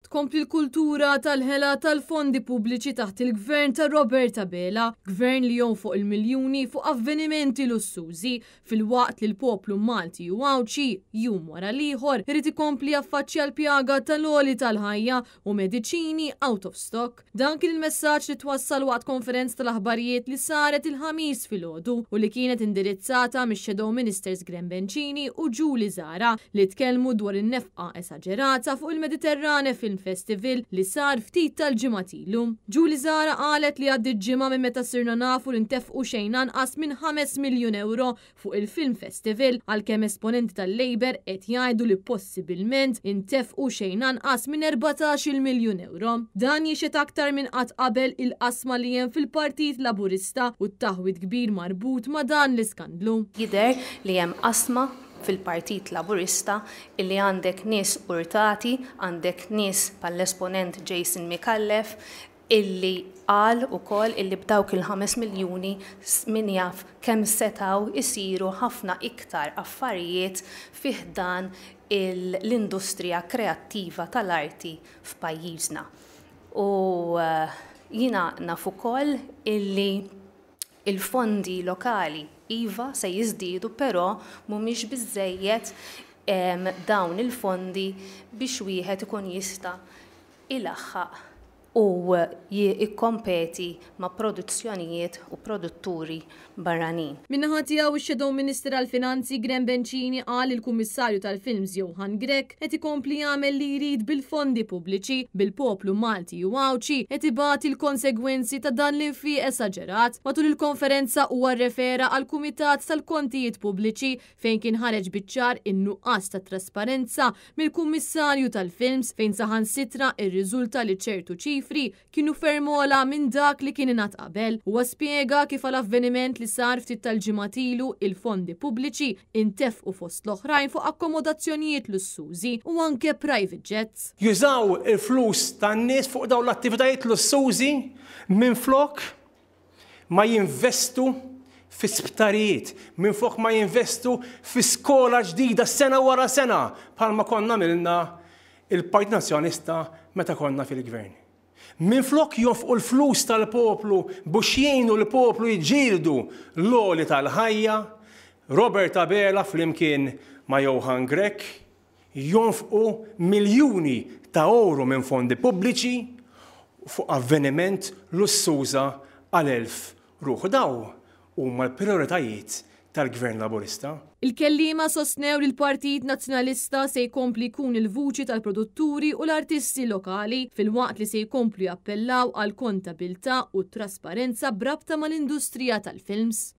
tkompli l-kultura tal-ħela tal-fondi pubbliċi taħt il-gvern ta' Robert Abela, gvern li jonfoq il-miljuni fuq avvenimenti lussużi fil-waqt li l-poplu Malti u Għawċi jum wara liħor irid ikompli affaċċja l-pjaga tal-oli tal-ħajja u mediċini out of stock. Dan kien il-messaġġ li twassal waqt konferenza tal-aħbarijiet li saret il-ħamis filgħodu u li kienet indirizzata mix-Shadow Ministers Graham Bencini u Julie Zara li tkellmu dwar in-nefqa esaġerata fuq il-Mediterrane Film Festival li sar ftit tal-ġimgħatilu. Julie Zara qalet li għaddi ġimgħa minn meta sirna nafu li ntefqu xejn anqas minn 5 miljun euro fuq il-Film Festival għalkemm esponenti tal-Labor qed jgħidu li possibilment intefqu xejn anqas minn 14 miljun euro. Dan jixet aktar minn qatt qabel il-qasma li hemm fil-Partit Laburista u t-taħwit kbir marbut ma' dan l-iskandlu. Jidher li hemm qasma fil-Partit Laburista illi għandek nies urtati, għandek nies pal-esponent Jason Mikallef illi qal ukoll illi b'dawk il-5 miljuni min jaf kemm setaw isiru ħafna iktar affarijiet fih dan l-industrija kreattiva tal-arti f'pajjiżna. U jiena naf ukoll illi il-fondi lokali iva se jiżdiedu, però mhumiex biżżejjed dawn il-fondi biex wieħed ikun jista' ilaħħaq u jikkompeti ma' produzzjonijiet u produtturi barranin. Min-naħa tiegħu ix-Shadow Minister għall-Finanzi Graham Bencini qal il-Kummissarju tal-Films Johan Grech qed ikompli jagħmel li jrid bil-fondi pubbliċi bil-poplu Malti u Għawċi qed ibati l-konsegwenzi ta' dan l-infiq esaġerat. Matul il-konferenza huwa rrefera għal Kumitat tal-Kontijiet Pubbliċi fejn kien ħareġ biċ-ċar in-nuqqas ta' trasparenza mill-Kummissarju tal-Films fejn saħansitra rriżulta li ċertu ċifri kienu fermola minn dak li kien ingħad qabel. Huwa spjega kif għall-avveniment li sar ftit tal-ġimgħatilu il-fondi pubbliċi intefqu fost l-oħrajn fuq akkomodazzjonijiet lussużi u anke private jets. Jużaw il-flus tan-nies fuq dawn l-attivitajiet lussużi minflok ma jinvestu fi-sptarijiet, minflok ma jinvestu fi skola ġdida sena wara sena bħalma konna milna il-Partit Nazzjonista meta konna fil-gvern. Minflok jonfqu l-flus tal-poplu biex jgħinu l-poplu jġildu l-oli tal-ħajja, Robert Abela flimkien ma' Johan Grech jonfqu miljuni ta' euro minn fondi pubbliċi fuq avveniment lussuża għal 1000 ruħ. Daw huma l-prioritajiet tal-Gvern Laburista. Il-kellima sostnew li l-Partit Nazzjonalista se jkompli jkun il-vuċi tal-produtturi u l-artisti lokali fil-waqt li se jkomplu jappellaw għal kontabilta u trasparenza brabta mal-industrija tal-films.